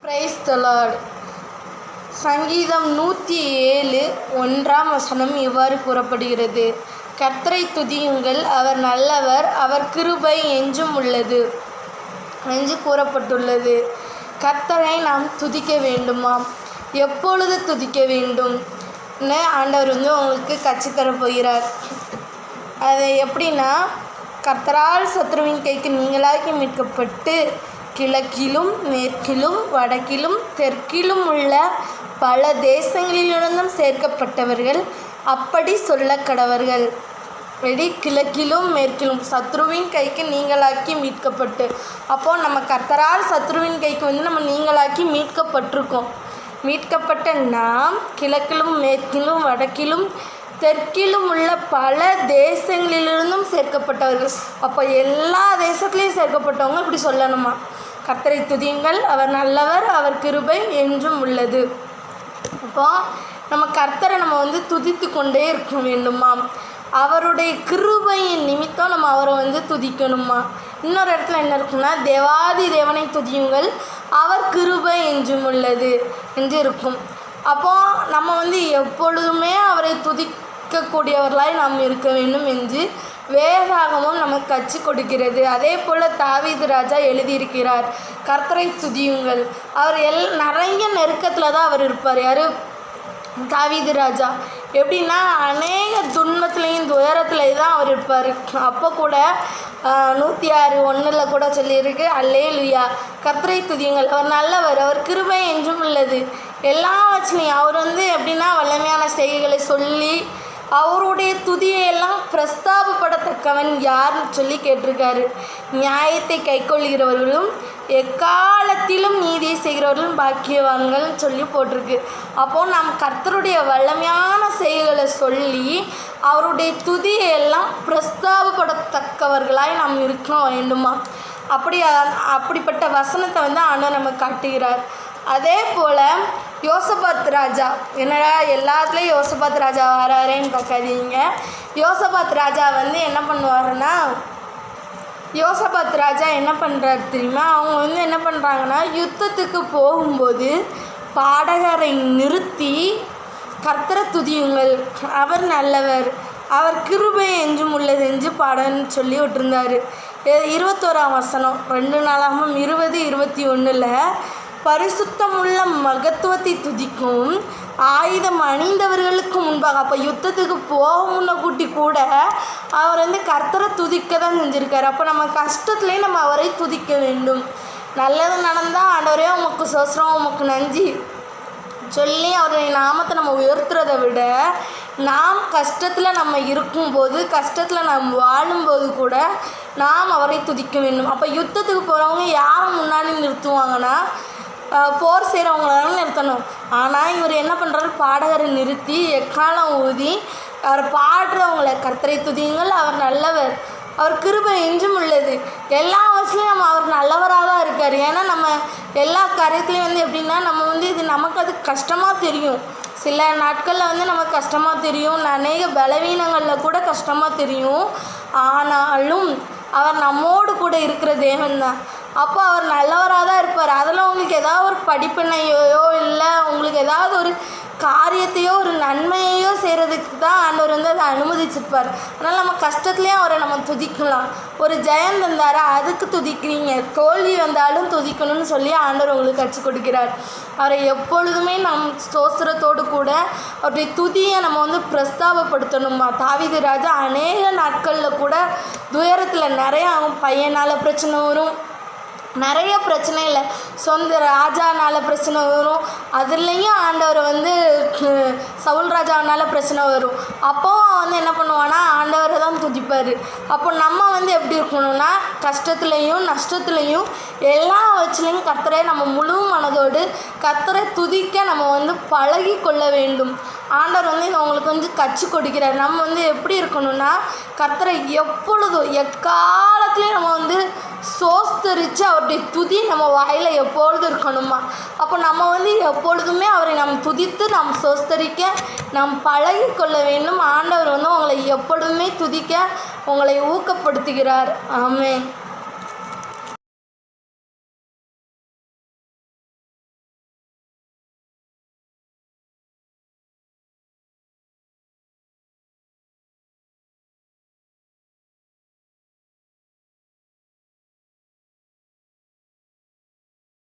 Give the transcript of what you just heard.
Praise the Lord. சங்கீதம் 107 1ஆம் வசனம் இவ்வாறு கூறப்படுகிறது: கர்த்தரை துதியுங்கள், அவர் நல்லவர், அவர் கிருபை என்றும் உள்ளது என்று கூறப்பட்டுள்ளது. கர்த்தரை நாம் துதிக்க வேண்டுமாம். எப்பொழுது துதிக்க வேண்டும் ஆண்டவர் உங்களுக்கு கற்றுத்தரப் போகிறார். அது எப்படின்னா, கர்த்தரால் சத்ருவின் கைக்கு நீங்களாக்கி மீட்கப்பட்டு கிழக்கிலும் மேற்கிலும் வடக்கிலும் தெற்கிலும் உள்ள பல தேசங்களிலிருந்தும் சேர்க்கப்பட்டவர்கள் அப்படி சொல்ல கடவர்கள். கிழக்கிலும் மேற்கிலும் சத்ருவின் கைக்கு நீங்களாக்கி மீட்கப்பட்டு, அப்போது நம்ம கர்த்தரால் சத்ருவின் கைக்கு நம்ம நீங்களாக்கி மீட்கப்பட்டிருக்கோம். மீட்கப்பட்ட நாம் கிழக்கிலும் மேற்கிலும் வடக்கிலும் தெற்கிலும் உள்ள பல தேசங்களிலிருந்தும் சேர்க்கப்பட்டவர்கள். அப்போ எல்லா தேசத்துலேயும் சேர்க்கப்பட்டவங்க இப்படி சொல்லணுமா: கர்த்தரை துதியுங்கள், அவர் நல்லவர், அவர் கிருபை என்றும் உள்ளது. அப்போ நம்ம கர்த்தரை நம்ம துதித்து கொண்டே இருக்க வேண்டுமா. அவருடைய கிருபையின் நிமித்தம் நம்ம அவரை துதிக்கணுமா. இன்னொரு இடத்துல என்ன இருக்குன்னா, தேவாதி தேவனை துதியுங்கள், அவர் கிருபை என்றும் உள்ளது என்று இருக்கும். அப்போது நம்ம எப்பொழுதுமே அவரை துதிக்கக்கூடியவர்களாய் நாம் இருக்க வேண்டும் என்று வேதாகமும் நமக்கு கற்றுக் கொடுக்கிறது. அதே போல் தாவீது ராஜா எழுதியிருக்கிறார்: கர்த்தரை துதியுங்கள். அவர் நிறைய நெருக்கத்தில் தான் அவர் இருப்பார். யார்? தாவீது ராஜா. எப்படின்னா, அநேக துன்பத்துலேயும் துயரத்துலேயும் தான் அவர் இருப்பார். அப்போ கூட 106:1 கூட சொல்லியிருக்கு: அல்லேலூயா, கர்த்தரை துதியுங்கள், அவர் நல்லவர், அவர் கிருபை என்றும் உள்ளது. எல்லா வச்சனையும் அவர் எப்படின்னா வல்லமையான செய்கைகளை சொல்லி அவருடைய துதியெல்லாம் பிரஸ்தாபப்படத்தக்கவன் யாருன்னு சொல்லி கேட்டிருக்காரு. நியாயத்தை கைக்கொள்கிறவர்களும் எக்காலத்திலும் நீதியை செய்கிறவர்களும் பாக்கியவான்கள்னு சொல்லி போட்டிருக்கு. அப்போது நாம் கர்த்தருடைய வல்லமையான செய்கைகளை சொல்லி அவருடைய துதியெல்லாம் பிரஸ்தாபப்படத்தக்கவர்களாய் நாம் இருக்க வேண்டுமா. அப்படிப்பட்ட வசனத்தை ஆண்டவர் நமக்கு காட்டுகிறார். அதே போல் யோசபாத் ராஜா, என்னடா எல்லாத்துலேயும் யோசபாத் ராஜா வராரேன்னு பார்க்காதீங்க. யோசபாத் ராஜா என்ன பண்ணுவாருன்னா, யோசபாத் ராஜா என்ன பண்ணுறாரு தெரியுமா? அவங்க என்ன பண்ணுறாங்கன்னா, யுத்தத்துக்கு போகும்போது பாடகரை நிறுத்தி கர்த்தரை துதியுங்கள், அவர் நல்லவர், அவர் கிருபை என்றும் உள்ளது என்று பாடன்னு சொல்லி விட்டுருந்தார். 21ஆம் வசனம் 2 நாளாகமம் 20:21 பரிசுத்தமுள்ள மகத்துவத்தை துதிக்கும் ஆயுதம் அணிந்தவர்களுக்கு முன்பாக. அப்போ யுத்தத்துக்கு போக கூட்டி கூட அவர் கர்த்தரை துதிக்க தான் செஞ்சுருக்காரு. அப்போ நம்ம கஷ்டத்துலேயே நம்ம அவரை துதிக்க வேண்டும். நல்லது நடந்தால் ஆண்டவரே உமக்கு சோஸ்ரம், உமக்கு நன்றி சொல்லி அவருடைய நாமத்தை நம்ம உயர்த்துறதை விட, நாம் கஷ்டத்தில் நம்ம இருக்கும்போது, கஷ்டத்தில் நாம் வாழும்போது கூட நாம் அவரை துதிக்க வேண்டும். அப்போ யுத்தத்துக்கு போகிறவங்க யாரை முன்னாடி நிறுத்துவாங்கன்னா, போர் செய்கிறவங்களாலும் நிறுத்தணும். ஆனால் இவர் என்ன பண்ணுறாரு? பாடகரை நிறுத்தி எக்காலம் ஊதி அவர் பாடுறவங்களை கர்த்தரை துதியுங்கள், அவர் நல்லவர், அவர் கிருபை என்றும் உள்ளது. எல்லா வயசுலையும் நம்ம அவர் நல்லவராக தான் இருக்கார். ஏன்னா நம்ம எல்லா காரியத்துலேயும் எப்படின்னா, நம்ம இது நமக்கு அது கஷ்டமாக தெரியும். சில நாட்களில் நமக்கு கஷ்டமாக தெரியும், அநேக பலவீனங்களில் கூட கஷ்டமாக தெரியும். ஆனாலும் அவர் நம்மோடு கூட இருக்கிற தேவன் தான். அப்போ அவர் நல்லவராக தான் இருப்பார். அதில் உங்களுக்கு ஏதாவது ஒரு படிப்பினையோ இல்லை உங்களுக்கு ஏதாவது ஒரு காரியத்தையோ ஒரு நன்மையையோ செய்கிறதுக்கு தான் ஆண்டவர் அதை அனுமதிச்சிருப்பார். அதனால் நம்ம கஷ்டத்துலேயே அவரை நம்ம துதிக்கலாம். ஒரு ஜெயம் தந்தாரா, அதுக்கு துதிக்கிறீங்க. தோல்வி வந்தாலும் துதிக்கணும்னு சொல்லி ஆண்டவர் உங்களுக்கு கற்றுக் கொடுக்கிறார். அவரை எப்பொழுதுமே நம் ஸ்தோத்திரத்தோடு கூட அவருடைய துதியை நம்ம பிரஸ்தாபப்படுத்தணுமா. தாவீது ராஜா அநேக நாட்களில் கூட துயரத்தில் நிறையா பையனால் பிரச்சனை வரும், நிறைய பிரச்சனை இல்லை, சொந்த ராஜானால பிரச்சனை வரும், அதுலேயும் ஆண்டவர் சவுல் ராஜாவனால பிரச்சனை வரும். அப்போ என்ன பண்ணுவான்னா, ஆண்டவரை தான் துதிப்பார். அப்போ நம்ம எப்படி இருக்கணும்னா, கஷ்டத்துலேயும் நஷ்டத்துலேயும் எல்லா வச்சுலேயும் கர்த்தரை நம்ம முழு மனதோடு கர்த்தரை துதிக்க நம்ம பழகி கொள்ள வேண்டும். ஆண்டவர் இதை உங்களுக்கு கற்றுக் கொடுக்கிறார். நம்ம எப்படி இருக்கணும்னா, கர்த்தரை எப்பொழுதும் எக்காலத்துலேயும் நம்ம சோஸ்தரித்து அவருடைய துதி நம்ம வாயில் எப்பொழுதும் இருக்கணுமா. அப்போ நம்ம எப்பொழுதுமே அவரை நாம் துதித்து நாம் சோஸ்தரிக்க நாம் பழகி கொள்ள வேண்டும். ஆண்டவர் உங்களை எப்பொழுதுமே துதிக்க உங்களை ஊக்கப்படுத்துகிறார். ஆமென்.